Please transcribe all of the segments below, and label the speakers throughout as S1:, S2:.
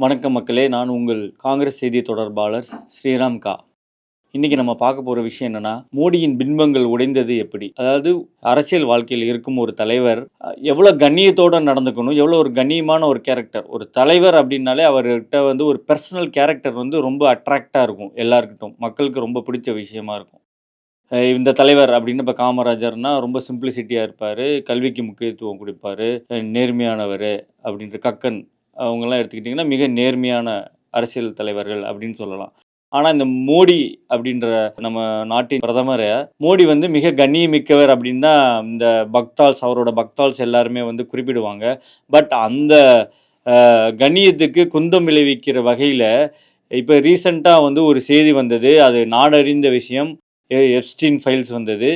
S1: வணக்கம் மக்களே, நான் உங்கள் காங்கிரஸ் செய்தி தொடர்பாளர் ஸ்ரீராம் கா. இன்னைக்கு நம்ம பார்க்க போகிற விஷயம் என்னன்னா, மோடியின் பின்பங்கள் உடைந்தது எப்படி. அதாவது அரசியல் வாழ்க்கையில் இருக்கும் ஒரு தலைவர் எவ்வளோ கண்ணியத்தோடு நடந்துக்கணும், எவ்வளோ ஒரு கண்ணியமான ஒரு கேரக்டர். ஒரு தலைவர் அப்படின்னாலே அவர்கிட்ட வந்து ஒரு பர்சனல் கேரக்டர் வந்து ரொம்ப அட்ராக்டாக இருக்கும். எல்லாருக்கிட்டும் மக்களுக்கு ரொம்ப பிடிச்ச விஷயமா இருக்கும். இந்த தலைவர் அப்படின்னு இப்போ காமராஜர்னா ரொம்ப சிம்பிளிசிட்டியாக இருப்பார், கல்விக்கு முக்கியத்துவம் கொடுப்பார், நேர்மையானவர் அப்படின்ற கக்கன் அவங்கெல்லாம் எடுத்துக்கிட்டிங்கன்னா மிக நேர்மையான அரசியல் தலைவர்கள் அப்படின்னு சொல்லலாம். ஆனால் இந்த மோடி அப்படின்ற நம்ம நாட்டின் பிரதமரை மோடி வந்து மிக கண்ணியமிக்கவர் அப்படின்னு தான் இந்த பக்தால்ஸ், அவரோட பக்தால்ஸ் எல்லாருமே வந்து குறிப்பிடுவாங்க. பட் அந்த கண்ணியத்துக்கு குந்தம் விளைவிக்கிற வகையில் இப்போ ரீசண்டாக வந்து ஒரு செய்தி வந்தது. அது நாடறிந்த விஷயம். எப்ஸ்டீன் ஃபைல்ஸ் வந்தது.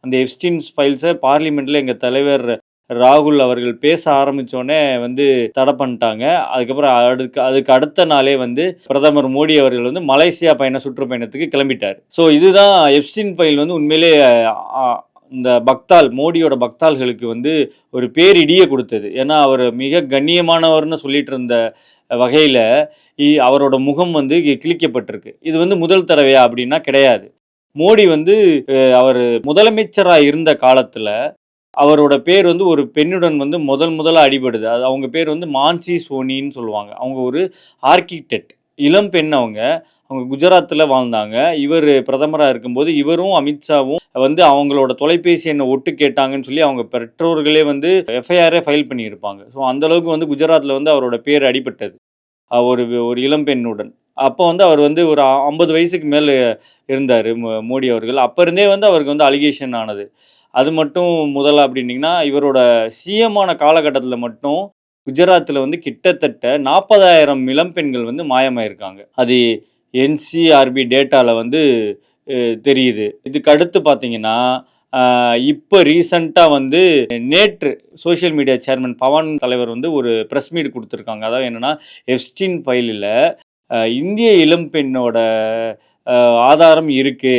S1: அந்த எப்ஸ்டீன் ஃபைல்ஸை பார்லிமெண்ட்டில் எங்கள் தலைவர் ராகுல் அவர்கள் பேச ஆரம்பித்தோடனே வந்து தடை பண்ணிட்டாங்க. அதுக்கப்புறம் அதுக்கு அடுத்த நாளே வந்து பிரதமர் மோடி அவர்கள் வந்து மலேசியா சுற்றுப்பயணத்துக்கு கிளம்பிட்டார். ஸோ இதுதான் எப்ஸ்டீன் ஃபைல் வந்து உண்மையிலே இந்த மோடியோட பக்தாள்களுக்கு வந்து ஒரு பேரிடியை கொடுத்தது. ஏன்னா அவர் மிக கண்ணியமானவர்னு சொல்லிட்டு இருந்த வகையில் அவரோட முகம் வந்து கிழிக்கப்பட்டிருக்கு. இது வந்து முதல் தடவையா அப்படின்னா கிடையாது. மோடி வந்து அவர் முதலமைச்சராக இருந்த காலத்தில் அவரோட பேர் வந்து ஒரு பெண்ணுடன் வந்து முதலாக அடிபடுது. அது அவங்க பேர் வந்து மான்சி சோனின்னு சொல்லுவாங்க. அவங்க ஒரு ஆர்கிடெக்ட், இளம் பெண். அவங்க குஜராத்தில் வாழ்ந்தாங்க. இவர் பிரதமராக இருக்கும்போது இவரும் அமித்ஷாவும் வந்து அவங்களோட தொலைபேசி எண்ணை ஒட்டு கேட்டாங்கன்னு சொல்லி அவங்க பெற்றோர்களே வந்து எஃப்ஐஆரே ஃபைல் பண்ணியிருப்பாங்க. ஸோ அந்தளவுக்கு வந்து குஜராத்தில் வந்து அவரோட பேர் அடிபட்டது ஒரு இளம் பெண்ணுடன். அப்போ வந்து அவர் வந்து ஒரு 50 வயசுக்கு மேலே இருந்தார் மோடி அவர்கள். அப்போ இருந்தே வந்து அவருக்கு வந்து அலிகேஷன் ஆனது. அது மட்டும் முதல்ல அப்படின்னிங்கன்னா, இவரோட சிஎம்மான காலகட்டத்தில் மட்டும் குஜராத்தில் வந்து கிட்டத்தட்ட 40,000 இளம் பெண்கள் வந்து மாயமாயிருக்காங்க. அது என்சிஆர்பி டேட்டாவில் வந்து தெரியுது. இதுக்கு அடுத்து பார்த்தீங்கன்னா, இப்போ ரீசண்டாக வந்து நேற்று சோஷியல் மீடியா சேர்மன் பவன் தலைவர் வந்து ஒரு ப்ரெஸ் மீட் கொடுத்துருக்காங்க. அதாவது என்னென்னா, எப்ஸ்டீன் ஃபைலில் இந்திய இளம் பெண்ணோட ஆதாரம் இருக்குது,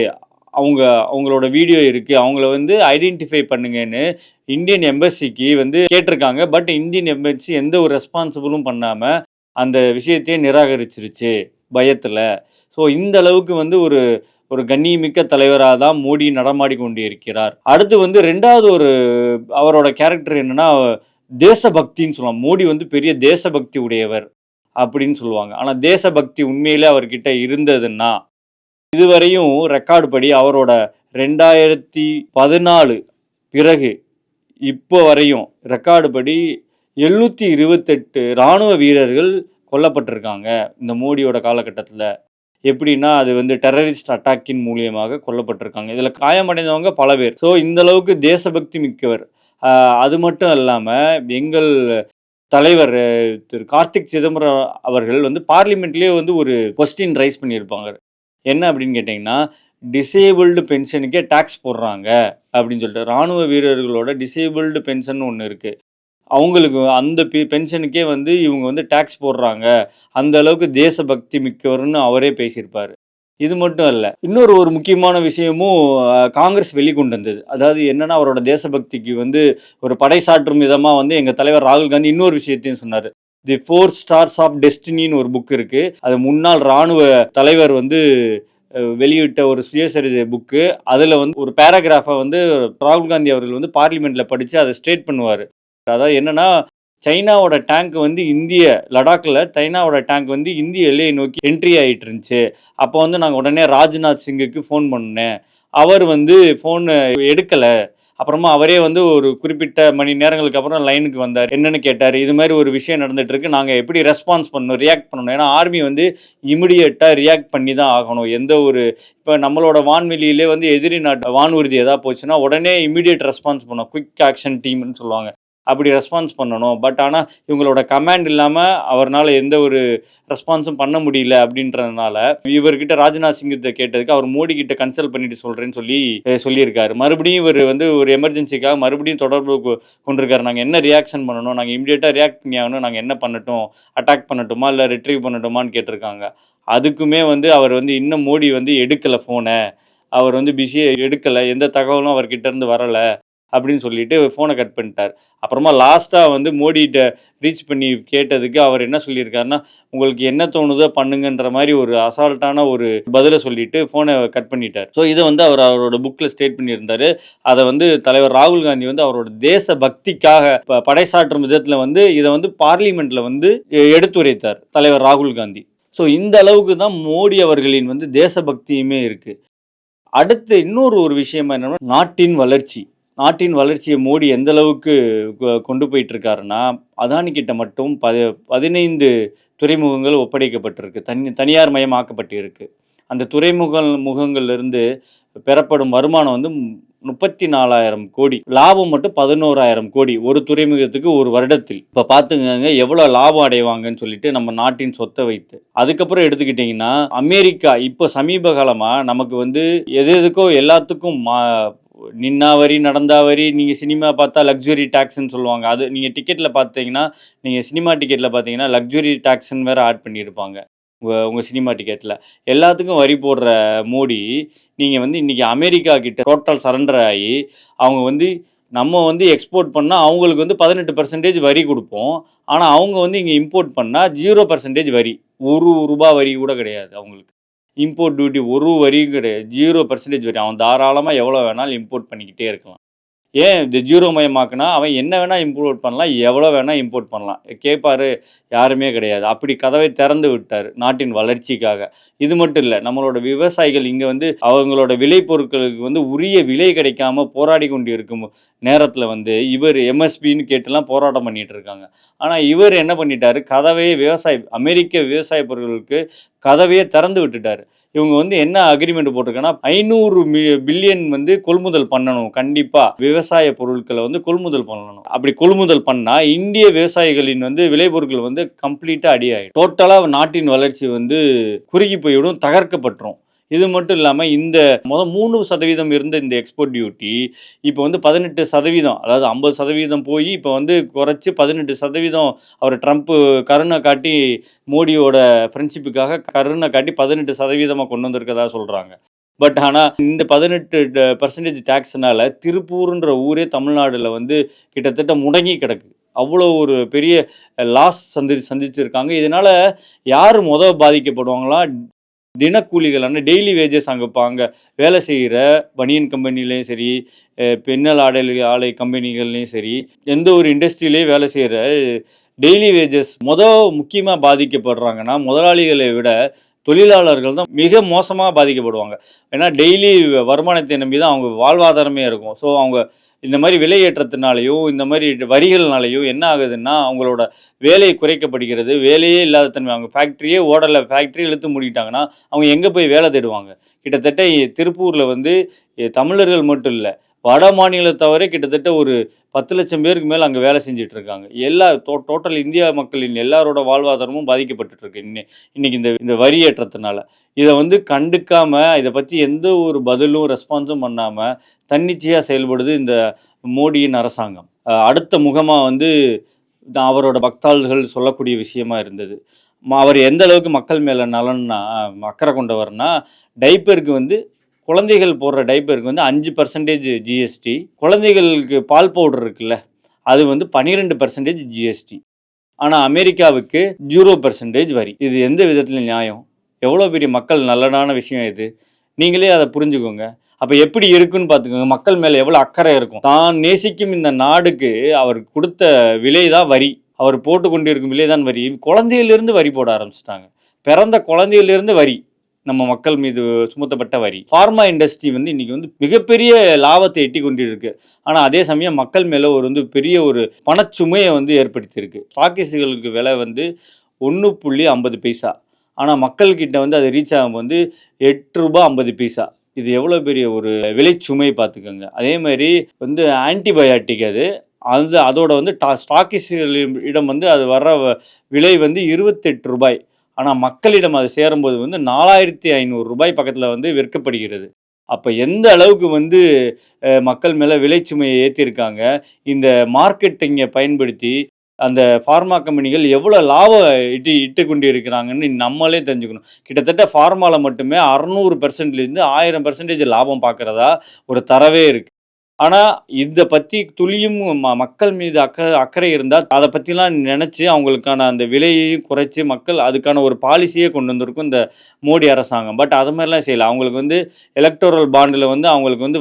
S1: அவங்களோட வீடியோ இருக்குது, அவங்கள வந்து ஐடென்டிஃபை பண்ணுங்கன்னு இந்தியன் எம்பசிக்கு வந்து கேட்டிருக்காங்க. பட் இந்தியன் எம்பசி எந்த ஒரு ரெஸ்பான்சிபிளும் பண்ணாமல் அந்த விஷயத்தையே நிராகரிச்சிருச்சு பயத்தில். ஸோ இந்த அளவுக்கு வந்து ஒரு கண்ணியமிக்க தலைவராக தான் மோடி நடமாடி கொண்டு இருக்கிறார். அடுத்து வந்து ரெண்டாவது அவரோட கேரக்டர் என்னன்னா, தேசபக்தின்னு சொல்லலாம். மோடி வந்து பெரிய தேசபக்தி உடையவர் அப்படின்னு சொல்லுவாங்க. ஆனால் தேசபக்தி உண்மையிலே அவர்கிட்ட இருந்ததுன்னா, இதுவரையும் ரெக்கார்டு படி அவரோட 2014 பிறகு இப்போ வரையும் ரெக்கார்டு படி 728 இராணுவ வீரர்கள் கொல்லப்பட்டிருக்காங்க இந்த மோடியோட காலகட்டத்தில். எப்படின்னா, அது வந்து டெரரிஸ்ட் அட்டாக்கின் மூலியமாக கொல்லப்பட்டிருக்காங்க. இதில் காயமடைந்தவங்க பல பேர். ஸோ இந்த அளவுக்கு தேசபக்தி மிக்கவர். அது மட்டும் இல்லாமல் எங்கள் தலைவர் திரு கார்த்திக் சிதம்பரம் அவர்கள் வந்து பார்லிமெண்ட்லேயே வந்து ஒரு கொஸ்டின் ரைஸ் பண்ணியிருப்பாங்க. என்ன அப்படின்னு கேட்டிங்கன்னா, டிசேபிள்டு பென்ஷனுக்கே டேக்ஸ் போடுறாங்க அப்படின்னு சொல்லிட்டு. இராணுவ வீரர்களோட டிசேபிள்டு பென்ஷன் ஒன்று இருக்குது. அவங்களுக்கு அந்த பென்ஷனுக்கே வந்து இவங்க வந்து டேக்ஸ் போடுறாங்க. அந்த அளவுக்கு தேசபக்தி மிக்கவர்னு அவரே பேசியிருப்பார். இது மட்டும் இல்லை, ஒரு முக்கியமான விஷயமும் காங்கிரஸ் வெளிக்கொண்டு வந்தது. அதாவது என்னன்னா, அவரோட தேசபக்திக்கு வந்து ஒரு படைசாற்றும் விதமாக வந்து எங்கள் தலைவர் ராகுல் காந்தி இன்னொரு விஷயத்தையும் சொன்னார். தி 4 ஸ்டார்ஸ் ஆஃப் டெஸ்டினின்னு ஒரு புக் இருக்குது. அது முன்னாள் இராணுவ தலைவர் வந்து வெளியிட்ட ஒரு சுயசரிதை புக்கு. அதில் வந்து ஒரு பேராகிராஃபை வந்து ராகுல் காந்தி அவர்கள் வந்து பார்லிமெண்ட்டில் படித்து அதை ஸ்டேட் பண்ணுவார். அதாவது என்னன்னா, சைனாவோட டேங்க் வந்து லடாக்கில் சைனாவோட டேங்க் வந்து இந்திய எல்லையை நோக்கி என்ட்ரி ஆகிட்டு இருந்துச்சு. அப்போ வந்து நாங்கள் உடனே ராஜ்நாத் சிங்குக்கு ஃபோன் பண்ணேன். அவர் வந்து ஃபோன் எடுக்கலை. அப்புறமா அவரே வந்து ஒரு குறிப்பிட்ட மணி நேரங்களுக்கு அப்புறம் லைனுக்கு வந்தார். என்னன்னு கேட்டார். இது மாதிரி ஒரு விஷயம் நடந்துட்டு இருக்கு, நாங்கள் எப்படி ரெஸ்பான்ஸ் பண்ணணும், ரியாக்ட் பண்ணணும். ஏன்னா ஆர்மி வந்து இமிடியேட்டாக ரியாக்ட் பண்ணி தான் ஆகணும். இப்போ நம்மளோட வான்வெளியிலே வந்து எதிரி நாட்டு வானூர்தி எதாவது போச்சுன்னா உடனே இமிடியேட் ரெஸ்பான்ஸ் பண்ணணும். குயிக் ஆக்ஷன் டீம்னு சொல்லுவாங்க. அப்படி ரெஸ்பான்ஸ் பண்ணணும். பட் ஆனால் இவங்களோட கமாண்ட் இல்லாமல் அவரால் எந்த ஒரு ரெஸ்பான்ஸும் பண்ண முடியல. அப்படின்றதுனால இவர்கிட்ட ராஜ்நாத் சிங்கத்தை கேட்டதுக்கு அவர் மோடி கிட்ட கன்சல்ட் பண்ணிட்டு சொல்கிறேன்னு சொல்லியிருக்காரு. மறுபடியும் இவர் வந்து ஒரு எமர்ஜென்சிக்காக மறுபடியும் தொடர்பு கொண்டிருக்காரு. நாங்கள் என்ன ரியாக்ஷன் பண்ணணும், நாங்கள் இமீடியட்டாக ரியாக்ட் பண்ணி ஆகணும், நாங்கள் என்ன பண்ணட்டும், அட்டாக் பண்ணட்டுமா இல்லை ரிட்ரீவ் பண்ணட்டுமான்னு கேட்டிருக்காங்க. அதுக்குமே வந்து அவர் வந்து இன்னும் மோடி வந்து எடுக்கலை ஃபோனை. அவர் வந்து பிஸியாக எடுக்கலை, எந்த தகவலும் அவர்கிட்ட இருந்து வரலை. அப்படின்னு சொல்லிட்டு ஃபோனை கட் பண்ணிட்டார். அப்புறமா லாஸ்ட்டாக வந்து மோடிகிட்ட ரீச் பண்ணி கேட்டதுக்கு அவர் என்ன சொல்லியிருக்காருன்னா, உங்களுக்கு என்ன தோணுதோ பண்ணுங்கன்ற மாதிரி ஒரு அசால்ட்டான ஒரு பதிலை சொல்லிட்டு ஃபோனை கட் பண்ணிட்டார். ஸோ இதை வந்து அவரோட புக்கில் ஸ்டேட் பண்ணியிருந்தார். அதை வந்து தலைவர் ராகுல் காந்தி வந்து அவரோட தேச பக்திக்காக படைசாற்றும் விதத்தில் வந்து இதை வந்து பார்லிமெண்ட்டில் வந்து எடுத்துரைத்தார் தலைவர் ராகுல் காந்தி. ஸோ இந்த அளவுக்கு தான் மோடி அவர்களின் வந்து தேசபக்தியுமே இருக்குது. அடுத்து இன்னொரு ஒரு விஷயம் என்னன்னா, நாட்டின் வளர்ச்சியை மோடி எந்த அளவுக்கு கொண்டு போயிட்டு இருக்காருன்னா, அதானி கிட்ட மட்டும் 15 துறைமுகங்கள் ஒப்படைக்கப்பட்டிருக்கு, தனியார் மயமாக்கப்பட்டிருக்கு. அந்த முகங்கள்லேருந்து பெறப்படும் வருமானம் வந்து 34,000 கோடி, லாபம் மட்டும் 11,000 கோடி ஒரு துறைமுகத்துக்கு ஒரு வருடத்தில். இப்போ பார்த்துங்க எவ்வளோ லாபம் அடைவாங்கன்னு சொல்லிட்டு நம்ம நாட்டின் சொத்தை வைத்து. அதுக்கப்புறம் எடுத்துக்கிட்டிங்கன்னா, அமெரிக்கா இப்போ சமீப காலமாக நமக்கு வந்து எதுக்கோ எல்லாத்துக்கும் நின்னா வரி நடந்தா வரி, நீங்கள் சினிமா பார்த்தா லக்ஸுரி டேக்ஸ்ன்னு சொல்லுவாங்க. அது நீங்கள் டிக்கெட்டில் பார்த்தீங்கன்னா, நீங்கள் சினிமா டிக்கெட்டில் பார்த்தீங்கன்னா லக்ஸுரி டேக்ஸ்ன்னு வேறு ஆட் பண்ணியிருப்பாங்க உங்கள் சினிமா டிக்கெட்டில். எல்லாத்துக்கும் வரி போடுற மோடி, நீங்கள் வந்து இன்றைக்கி அமெரிக்கா கிட்ட டோட்டல் சரண்டர் ஆகி அவங்க வந்து நம்ம வந்து எக்ஸ்போர்ட் பண்ணால் அவங்களுக்கு வந்து 18% வரி கொடுப்போம். ஆனால் அவங்க வந்து இங்கே இம்போர்ட் பண்ணால் 0% வரி, ₹1 வரி கூட கிடையாது அவங்களுக்கு. இம்போர்ட் டியூட்டி ஒரு வரியும் கிடையாது, 0% வரி. அவன் தாராளமாக எவ்வளோ வேணாலும் இம்போர்ட் பண்ணிக்கிட்டே இருக்கலாம். ஏன் இந்த ஜீரோ மயமாக்குனா அவன் என்ன வேணால் இம்போர்ட் பண்ணலாம், எவ்வளோ வேணால் இம்போர்ட் பண்ணலாம், கேட்பாரு யாருமே கிடையாது. அப்படி கதவை திறந்து விட்டார் நாட்டின் வளர்ச்சிக்காக. இது மட்டும் இல்லை, நம்மளோட விவசாயிகள் இங்கே வந்து அவங்களோட விளைபொருட்களுக்கு வந்து உரிய விலை கிடைக்காம போராடி கொண்டு இருக்கும் நேரத்தில் வந்து இவர் எம்எஸ்பின்னு கேட்டுலாம் போராட்டம் பண்ணிட்டு இருக்காங்க. ஆனால் இவர் என்ன பண்ணிட்டாரு, அமெரிக்க விவசாய பொருட்களுக்கு கதவையே திறந்து விட்டுட்டார். இவங்க வந்து என்ன அக்ரிமெண்ட் போட்டிருக்காங்கன்னா, 500 பில்லியன் வந்து கொள்முதல் பண்ணணும், கண்டிப்பாக விவசாய பொருட்களை வந்து கொள்முதல் பண்ணணும். அப்படி கொள்முதல் பண்ணால் இந்திய விவசாயிகளின் வந்து விளைபொருட்கள் வந்து கம்ப்ளீட்டாக அடியாயிடும். டோட்டலாக நாட்டின் வளர்ச்சி வந்து குறுகி போய்விடும், தகர்க்கப்பட்டுரும். இது மட்டும் இல்லாமல் இந்த 3% இருந்த இந்த எக்ஸ்போர்ட் டியூட்டி இப்போ வந்து 18%, அதாவது 50% போய் இப்போ வந்து குறைச்சி 18%. அவர் ட்ரம்ப்பு கருணை காட்டி மோடியோட ஃப்ரெண்ட்ஷிப்புக்காக கருணை காட்டி 18% கொண்டு வந்திருக்கதா சொல்கிறாங்க. பட் ஆனால் இந்த 18% டேக்ஸ்னால திருப்பூர்ன்ற ஊரே தமிழ்நாடுல வந்து கிட்டத்தட்ட முடங்கி கிடக்கு. அவ்வளோ ஒரு பெரிய லாஸ் சந்திச்சிருக்காங்க. இதனால் யார் பாதிக்கப்படுவாங்களாம், தினக்கூலிகளான டெய்லி வேஜஸ். அங்கே வேலை செய்கிற பனியன் கம்பெனிலையும் சரி, பின்னல் ஆலை கம்பெனிகள்லையும் சரி, எந்த ஒரு இண்டஸ்ட்ரியிலையும் வேலை செய்கிற டெய்லி வேஜஸ் முக்கியமாக பாதிக்கப்படுறாங்கன்னா, முதலாளிகளை விட தொழிலாளர்கள் தான் மிக மோசமாக பாதிக்கப்படுவாங்க. ஏன்னா டெய்லி வருமானத்தை நம்பி தான் அவங்க வாழ்வாதாரமே இருக்கும். ஸோ அவங்க இந்த மாதிரி விலையேற்றத்தினாலையும் இந்த மாதிரி வரிகள்னாலையும் என்ன ஆகுதுன்னா, அவங்களோட வேலை குறைக்கப்படுகிறது. வேலையே இல்லாத தன்மை. அவங்க ஃபேக்ட்ரியே ஓடலை, ஃபேக்ட்ரி இழுத்து மூடிட்டாங்கன்னா அவங்க எங்கே போய் வேலை தேடுவாங்க? கிட்டத்தட்ட திருப்பூரில் வந்து தமிழர்கள் மட்டும் இல்லை, வட மாநிலத்தவரே கிட்டத்தட்ட ஒரு 10 லட்சம் பேருக்கு மேலே அங்கே வேலை செஞ்சுட்டு இருக்காங்க. டோட்டல் இந்தியா மக்களின் எல்லாரோட வாழ்வாதாரமும் பாதிக்கப்பட்டுருக்கு இன்னைக்கு இந்த வரி ஏற்றத்தினால. இதை வந்து கண்டுக்காமல், இதை பற்றி எந்த ஒரு பதிலும் ரெஸ்பான்ஸும் பண்ணாமல் தன்னிச்சையாக செயல்படுது இந்த மோடியின் அரசாங்கம். அடுத்த முகமாக வந்து அவரோட பக்தாள்கள் சொல்லக்கூடிய விஷயமா இருந்தது. அவர் எந்த அளவுக்கு மக்கள் மேலே நலன்னா அக்கறை கொண்டவர்னா, டைப்பருக்கு வந்து குழந்தைகள் போடுற டைப்பருக்கு வந்து 5% ஜிஎஸ்டி, குழந்தைகளுக்கு பால் பவுடர் இருக்குல்ல அது வந்து 12% ஜிஎஸ்டி. ஆனால் அமெரிக்காவுக்கு 0% வரி. இது எந்த விதத்தில் நியாயம்? எவ்வளோ பெரிய மக்கள் நல்லதான விஷயம் இது, நீங்களே அதை புரிஞ்சுக்கோங்க. அப்போ எப்படி இருக்குன்னு பார்த்துக்கோங்க, மக்கள் மேலே எவ்வளோ அக்கறை இருக்கும். தான் நேசிக்கும் இந்த நாடுக்கு அவர் கொடுத்த விலை தான் வரி, அவர் போட்டு கொண்டிருக்கும் விலை தான் வரி. குழந்தையிலிருந்து வரி போட ஆரம்பிச்சிட்டாங்க. பிறந்த குழந்தையிலிருந்து வரி, நம்ம மக்கள் மீது சுமத்தப்பட்ட வரி. ஃபார்மா இண்டஸ்ட்ரி வந்து இன்றைக்கி வந்து மிகப்பெரிய லாபத்தை எட்டி கொண்டிருக்கு. ஆனால் அதே சமயம் மக்கள் மேலே பெரிய ஒரு பணச்சுமையை வந்து ஏற்படுத்தியிருக்கு. ஸ்டாக்கிஸ்களுக்கு விலை வந்து 1.50 பைசா, ஆனால் மக்கள்கிட்ட வந்து அது ரீச் ஆகும் வந்து ₹8.50. இது எவ்வளோ பெரிய ஒரு விலைச்சுமை பார்த்துக்கோங்க. அதே மாதிரி வந்து ஆன்டிபயாட்டிக் அதோட வந்து ஸ்டாக்கிஸ்களிடம் வந்து அது வர்ற விலை வந்து ₹28. ஆனால் மக்களிடம் அது சேரும்போது வந்து ₹4,500 பக்கத்தில் வந்து விற்கப்படுகிறது. அப்போ எந்த அளவுக்கு வந்து மக்கள் மேலே விலைச்சுமையை ஏற்றிருக்காங்க. இந்த மார்க்கெட்டிங்கை பயன்படுத்தி அந்த ஃபார்மா கம்பெனிகள் எவ்வளோ லாபம் இட்டு கொண்டு இருக்கிறாங்கன்னு நம்மளே தெரிஞ்சுக்கணும். கிட்டத்தட்ட ஃபார்மாவில் மட்டுமே 600%லேருந்து 1000% லாபம் பார்க்குறதா ஒரு தரவே இருக்குது. ஆனா, இத பத்தி துளியும் மக்கள் மீது அக்கறை இருந்தா, அத பத்திலாம் நெனச்சு அவங்களுக்கான அந்த விலையையும் குறைச்சு, மக்கள் அதுக்கான ஒரு பாலிசியே கொண்டு வந்திருக்கும் இந்த மோடி அரசாங்கம். பட் அது மாரிலாம் செய்யல. அவங்களுக்கு வந்து எலக்டோரல் பாண்டுல வந்து அவங்களுக்கு வந்து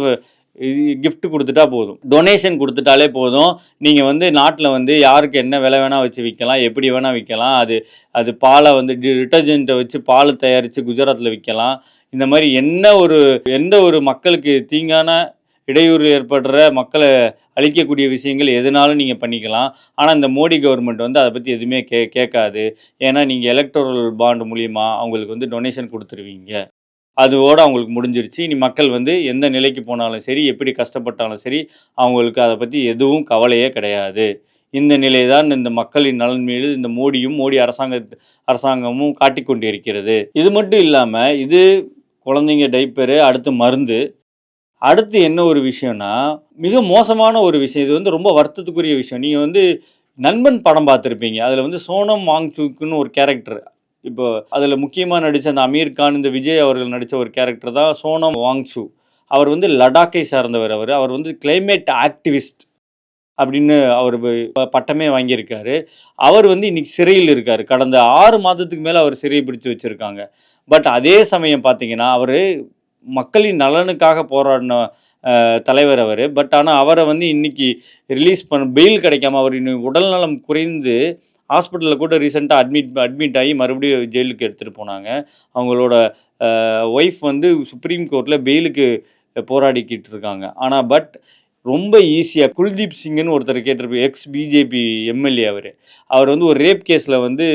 S1: கிஃப்ட் குடுத்துட்டா போதும். டொனேஷன் குடுத்துட்டாலே போதும். நீங்க வந்து நாட்ல வந்து யாருக்கு என்ன விலை வேணா வச்சு விக்கலாம். எப்படி வேணா விக்கலாம். அது அது பால வந்து டிட்டர்ஜென்ட்ட வச்சு பால் தயாரிச்சு குஜராத்ல விக்கலாம். இந்த மாரி எந்த ஒரு மக்களுக்கு தீங்கான இடையூறு ஏற்படுற மக்களை அழிக்கக்கூடிய விஷயங்கள் எதுனாலும் நீங்கள் பண்ணிக்கலாம். ஆனால் இந்த மோடி கவர்மெண்ட் வந்து அதை பற்றி எதுவுமே கேட்காது. ஏன்னா நீங்கள் எலக்டோரல் பாண்ட் மூலியமா அவங்களுக்கு வந்து டொனேஷன் கொடுத்துருவீங்க. அதோட அவங்களுக்கு முடிஞ்சிருச்சு. இனி மக்கள் வந்து எந்த நிலைக்கு போனாலும் சரி, எப்படி கஷ்டப்பட்டாலும் சரி, அவங்களுக்கு அதை பற்றி எதுவும் கவலையே கிடையாது. இந்த நிலை தான் இந்த மக்களின் நலன் மீது இந்த மோடி அரசாங்கமும் காட்டிக்கொண்டிருக்கிறது. இது மட்டும் இல்லாமல் இது குழந்தைங்க டைப்பரு, அடுத்து மருந்து, அடுத்து என்ன ஒரு விஷயம்னா, மிக மோசமான ஒரு விஷயம். இது வந்து ரொம்ப வருத்தத்துக்குரிய விஷயம். நீங்க வந்து நண்பன் படம் பார்த்திருப்பீங்க. அதுல வந்து சோனம் வாங்சுக்ன்னு ஒரு கேரக்டர். இப்போ அதுல முக்கியமா நடிச்ச அந்த அமீர் கான், இந்த விஜய் அவர்கள் நடிச்ச ஒரு கேரக்டர் தான் சோனம் வாங்சு. அவர் வந்து லடாக்கை சார்ந்தவர் அவரு. அவர் வந்து கிளைமேட் ஆக்டிவிஸ்ட் அப்படின்னு அவரு பட்டமே வாங்கியிருக்காரு. அவர் வந்து இன்னைக்கு சிறையில் இருக்காரு. கடந்த 6 மாதத்துக்கு மேல அவர் சிறை பிடிச்சு வச்சிருக்காங்க. பட் அதே சமயம் பார்த்தீங்கன்னா, அவரு மக்களின் நலனுக்காக போராடின தலைவர் அவர். பட் ஆனால் அவரை வந்து இன்னைக்கு ரிலீஸ் பெயில் கிடைக்காம அவர் இன்னும் உடல்நலம் குறைந்து ஹாஸ்பிட்டலில் கூட ரீசெண்டாக அட்மிட் ஆகி மறுபடியும் ஜெயிலுக்கு எடுத்துகிட்டு போனாங்க. அவங்களோட ஒய்ஃப் வந்து சுப்ரீம் கோர்ட்டில் பெயிலுக்கு போராடிக்கிட்டு இருக்காங்க. ஆனால் ரொம்ப ஈஸியாக குல்தீப் சிங்னு ஒருத்தர் கேட்டிருப்பார், எக்ஸ் பிஜேபி எம்எல்ஏ அவர். அவர் வந்து ஒரு ரேப் கேஸில் வந்து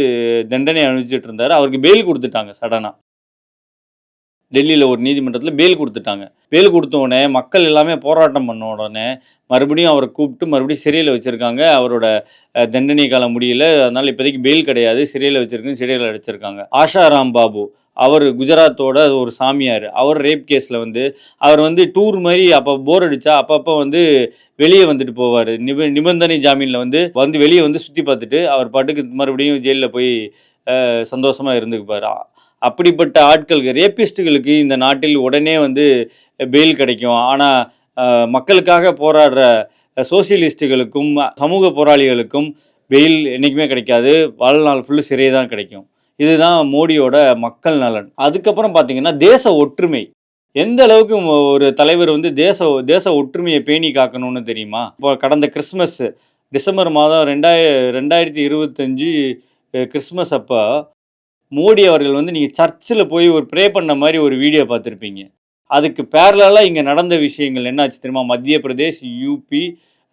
S1: தண்டனை அனுபவிச்சுட்டு இருந்தார். அவருக்கு பெயில் கொடுத்துட்டாங்க சடனாக. டெல்லியில் ஒரு நீதிமன்றத்தில் பெயில் கொடுத்துட்டாங்க. பெயில் கொடுத்த உடனே மக்கள் எல்லாமே போராட்டம் பண்ண உடனே மறுபடியும் அவரை கூப்பிட்டு மறுபடியும் சிறையில் வச்சுருக்காங்க. அவரோட தண்டனை காலம் முடியல. அதனால் இப்போதைக்கு பெயில் கிடையாது, சிறையில் சிறையில் அடைச்சிருக்காங்க. ஆஷா ராம் பாபு, அவர் குஜராத்தோட ஒரு சாமியார். அவர் ரேப் கேஸில் வந்து அவர் வந்து டூர் மாதிரி அப்போ போர் அடித்தா அப்பப்போ வந்து வெளியே வந்துட்டு போவார். நிபந்தனை ஜாமீனில் வந்து வெளியே வந்து சுற்றி பார்த்துட்டு அவர் பாட்டுக்கு மறுபடியும் ஜெயிலில் போய் சந்தோஷமாக இருந்துக்குப்பார். அப்படிப்பட்ட ஆட்களுக்கு, ரேபிஸ்ட்டுகளுக்கு இந்த நாட்டில் உடனே வந்து பெயில் கிடைக்கும். ஆனால் மக்களுக்காக போராடுற சோசியலிஸ்ட்டுகளுக்கும் சமூக போராளிகளுக்கும் பெயில் என்றைக்குமே கிடைக்காது. வாழ்நாள் ஃபுல்லு சிறை தான் கிடைக்கும். இதுதான் மோடியோட மக்கள் நலன். அதுக்கப்புறம் பார்த்தீங்கன்னா தேச ஒற்றுமை. எந்த அளவுக்கு ஒரு தலைவர் வந்து தேச ஒற்றுமையை பேணி காக்கணும்னு தெரியுமா? இப்போ கடந்த கிறிஸ்மஸ் டிசம்பர் மாதம் 2025 கிறிஸ்மஸ் அப்போ மோடி அவர்கள் வந்து நீங்கள் சர்ச்சில் போய் ஒரு ப்ரே பண்ண மாதிரி ஒரு வீடியோ பார்த்துருப்பீங்க. அதுக்கு பேரலாக இங்கே நடந்த விஷயங்கள் என்னாச்சு தெரியுமா? மத்திய பிரதேஷ், யூபி,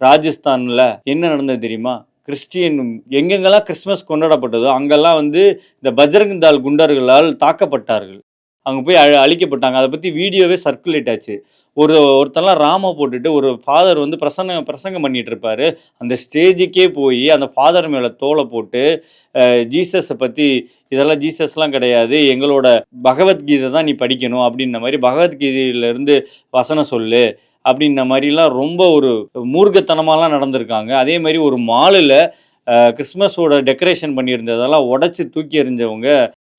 S1: ராஜஸ்தானில் என்ன நடந்தது தெரியுமா? கிறிஸ்டியன் எங்கெங்கெல்லாம் கிறிஸ்மஸ் கொண்டாடப்பட்டதோ அங்கெல்லாம் வந்து இந்த பஜ்ரங் தால் குண்டர்களால் தாக்கப்பட்டார்கள். அங்கே போய் அழிக்கப்பட்டாங்க. அதை பற்றி வீடியோவே சர்க்குலேட் ஆச்சு. ஒருத்தெல்லாம் ராம போட்டுட்டு ஒரு ஃபாதர் வந்து பிரசங்கம் பண்ணிட்டு இருப்பாரு. அந்த ஸ்டேஜுக்கே போய் அந்த ஃபாதர் மேலே தோலை போட்டு ஜீசஸை பற்றி இதெல்லாம் ஜீசஸ்லாம் கிடையாது, எங்களோட பகவத்கீதை தான் நீ படிக்கணும் அப்படின்ன மாதிரி பகவத்கீதையிலேருந்து வசனம் சொல்லு அப்படின்ன மாதிரிலாம் ரொம்ப ஒரு மூர்க்கத்தனமாலாம் நடந்திருக்காங்க. அதே மாதிரி ஒரு மாலில் கிறிஸ்மஸோட டெக்கரேஷன் பண்ணியிருந்ததெல்லாம் உடச்சி தூக்கி எறிஞ்சவங்க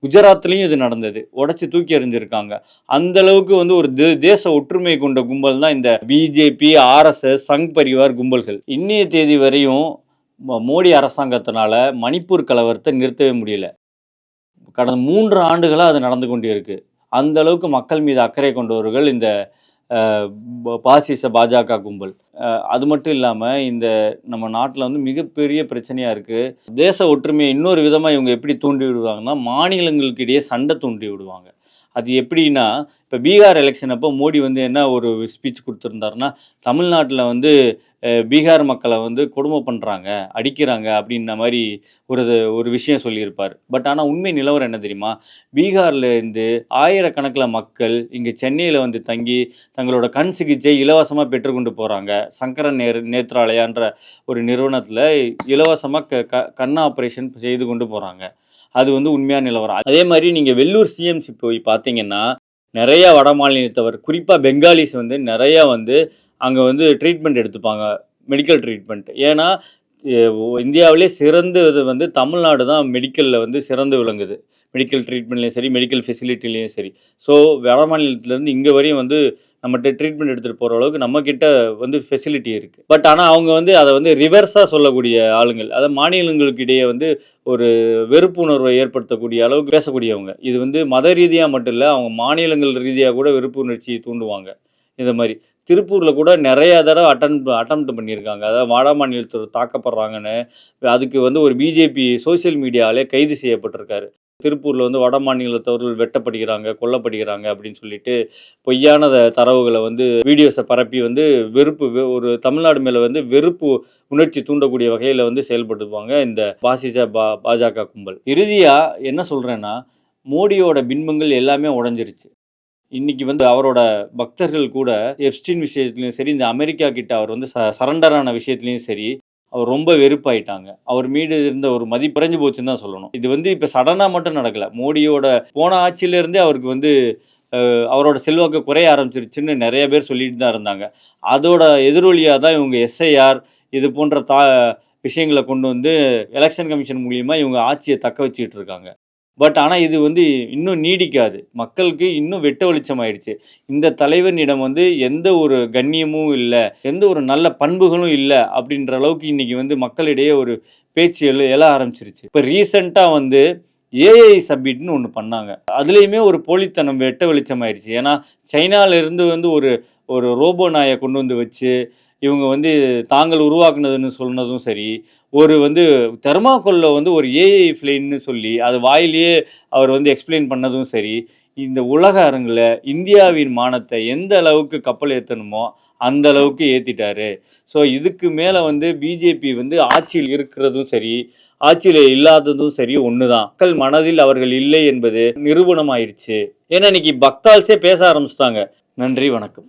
S1: குஜராத்லேயும் இது நடந்தது. உடச்சி தூக்கி எறிஞ்சிருக்காங்க. அந்த அளவுக்கு வந்து ஒரு தேச ஒற்றுமை கொண்ட கும்பல் தான் இந்த பிஜேபி, ஆர்எஸ்எஸ், சங் பரிவார் கும்பல்கள். இன்னைய தேதி வரையும் மோடி அரசாங்கத்தினால மணிப்பூர் கலவரத்தை நிறுத்தவே முடியல. கடந்த 3 ஆண்டுகளாக அது நடந்து கொண்டே இருக்கு. அந்த அளவுக்கு மக்கள் மீது அக்கறை கொண்டவர்கள் இந்த பாஜக கும்பல். அது மட்டும் இல்லாமல் இந்த நம்ம நாட்டில் வந்து மிகப்பெரிய பிரச்சனையாக இருக்குது. தேச ஒற்றுமையை இன்னொரு விதமாக இவங்க எப்படி தூண்டி விடுவாங்கன்னா, மாநிலங்களுக்கு இடையே சண்டை தூண்டி விடுவாங்க. அது எப்படின்னா, இப்போ பீகார் எலெக்ஷன் அப்போ மோடி வந்து என்ன ஒரு ஸ்பீச் கொடுத்துருந்தாருன்னா, தமிழ்நாட்டில் வந்து பீகார் மக்களை வந்து கொடுமை பண்ணுறாங்க, அடிக்கிறாங்க அப்படின்ன மாதிரி ஒரு விஷயம் சொல்லியிருப்பார். பட் ஆனால் உண்மை நிலவரம் என்ன தெரியுமா? பீகாரில் இருந்து ஆயிரக்கணக்கில் மக்கள் இங்கே சென்னையில் வந்து தங்கி தங்களோட கண் சிகிச்சை இலவசமாக பெற்றுக்கொண்டு போகிறாங்க. சங்கரன் நேத்ராலயான்ற ஒரு நிறுவனத்தில் இலவசமாக கண் ஆப்ரேஷன் செய்து கொண்டு போகிறாங்க. அது வந்து உண்மையான நிலவரம். அதே மாதிரி நீங்கள் வெள்ளூர் சிஎம்சி போய் பார்த்தீங்கன்னா நிறைய வட மாநிலத்தவர், குறிப்பாக பெங்காலிஸ் வந்து நிறையா வந்து அங்கே வந்து ட்ரீட்மெண்ட் எடுத்துப்பாங்க, மெடிக்கல் ட்ரீட்மெண்ட். ஏன்னா இந்தியாவிலே சிறந்தது வந்து தமிழ்நாடு தான் மெடிக்கலில் வந்து சிறந்து விளங்குது. மெடிக்கல் ட்ரீட்மெண்ட்லேயும் சரி, மெடிக்கல் ஃபெசிலிட்டிலையும் சரி. ஸோ வட மாநிலத்திலேருந்து இங்கே வரையும் வந்து நம்மகிட்ட ட்ரீட்மெண்ட் எடுத்துகிட்டு போகிற அளவுக்கு நம்மக்கிட்ட வந்து ஃபெசிலிட்டி இருக்குது. பட் ஆனால் அவங்க வந்து அதை வந்து ரிவர்ஸாக சொல்லக்கூடிய ஆளுங்கள், அதாவது மாநிலங்களுக்கு இடையே வந்து ஒரு வெறுப்புணர்வை ஏற்படுத்தக்கூடிய அளவுக்கு பேசக்கூடியவங்க. இது வந்து மத ரீதியாக மட்டும் இல்லை, அவங்க மாநிலங்கள் ரீதியாக கூட வெறுப்பு உணர்ச்சியை தூண்டுவாங்க. இந்த மாதிரி திருப்பூரில் கூட நிறைய தடவை அட்டெம்ப்ட் பண்ணியிருக்காங்க. அதாவது வட மாநிலத்தில் தாக்கப்படுறாங்கன்னு அதுக்கு வந்து ஒரு பிஜேபி சோசியல் மீடியாவிலே கைது செய்யப்பட்டிருக்காரு. திருப்பூரில் வந்து வட மாநிலத்தவர்கள் வெட்டப்படுகிறாங்க, கொல்லப்படுகிறாங்க அப்படின்னு சொல்லிட்டு பொய்யான தரவுகளை வந்து வீடியோஸை பரப்பி வந்து ஒரு தமிழ்நாடு மேலே வந்து வெறுப்பு உணர்ச்சி தூண்டக்கூடிய வகையில் வந்து செயல்படுவாங்க இந்த பாஜக கும்பல். இறுதியாக என்ன சொல்கிறேன்னா, மோடியோட பின்பங்கள் எல்லாமே உடஞ்சிருச்சு. இன்னைக்கு வந்து அவரோட பக்தர்கள் கூட எப்ஸ்டீன் விஷயத்துலையும் சரி, இந்த அமெரிக்கா கிட்ட அவர் வந்து சரண்டரான விஷயத்துலையும் சரி, அவர் ரொம்ப வெறுப்பாயிட்டாங்க. அவர் மீது இருந்த ஒரு மதிப்பு குறைஞ்சு போச்சுன்னு தான் சொல்லணும். இது வந்து இப்போ சடனாக மட்டும் நடக்கல. மோடியோட போன ஆட்சியிலேருந்தே அவருக்கு வந்து அவரோட செல்வாக்கு குறைய ஆரம்பிச்சிருச்சுன்னு நிறைய பேர் சொல்லிட்டு தான் இருந்தாங்க. அதோட எதிரொலியாக தான் இவங்க எஸ்ஐஆர் இது போன்ற விஷயங்களை கொண்டு வந்து எலெக்ஷன் கமிஷன் மூலியமாக இவங்க ஆட்சியை தக்க வச்சுக்கிட்டு இருக்காங்க. பட் ஆனால் இது வந்து இன்னும் நீடிக்காது. மக்களுக்கு இன்னும் வெட்ட வெளிச்சம் ஆயிடுச்சு. இந்த தலைவனிடம் வந்து எந்த ஒரு கண்ணியமும் இல்லை, எந்த ஒரு நல்ல பண்புகளும் இல்லை அப்படின்ற அளவுக்கு இன்றைக்கி வந்து மக்களிடையே ஒரு பேச்சு எழ ஆரம்பிச்சிருச்சு. இப்போ ரீசெண்டாக வந்து ஏஐ சப்மிட்னு ஒன்று பண்ணாங்க. அதுலேயுமே ஒரு போலித்தனம் வெட்ட வெளிச்சம் ஆயிடுச்சு. ஏன்னா சைனாவிலேருந்து வந்து ஒரு ரோபோ நாயை கொண்டு வந்து வச்சு இவங்க வந்து தாங்கள் உருவாக்குனதுன்னு சொன்னதும் சரி, ஒரு வந்து தெர்மாக்கோலில் வந்து ஒரு ஏஐ ஃப்ளைன்னு சொல்லி அது வாயிலேயே அவர் வந்து எக்ஸ்பிளைன் பண்ணதும் சரி, இந்த உலக அரங்கில் இந்தியாவின் மானத்தை எந்த அளவுக்கு கப்பல் ஏற்றணுமோ அந்த அளவுக்கு ஏற்றிட்டாரு. ஸோ இதுக்கு மேலே வந்து பிஜேபி வந்து ஆட்சியில் இருக்கிறதும் சரி, ஆட்சியில் இல்லாததும் சரி ஒன்று தான். மக்கள் மனதில் அவர்கள் இல்லை என்பது நிரூபணமாயிருச்சு. ஏன்னா இன்னைக்கு பக்தால்ஸே பேச ஆரம்பிச்சிட்டாங்க. நன்றி, வணக்கம்.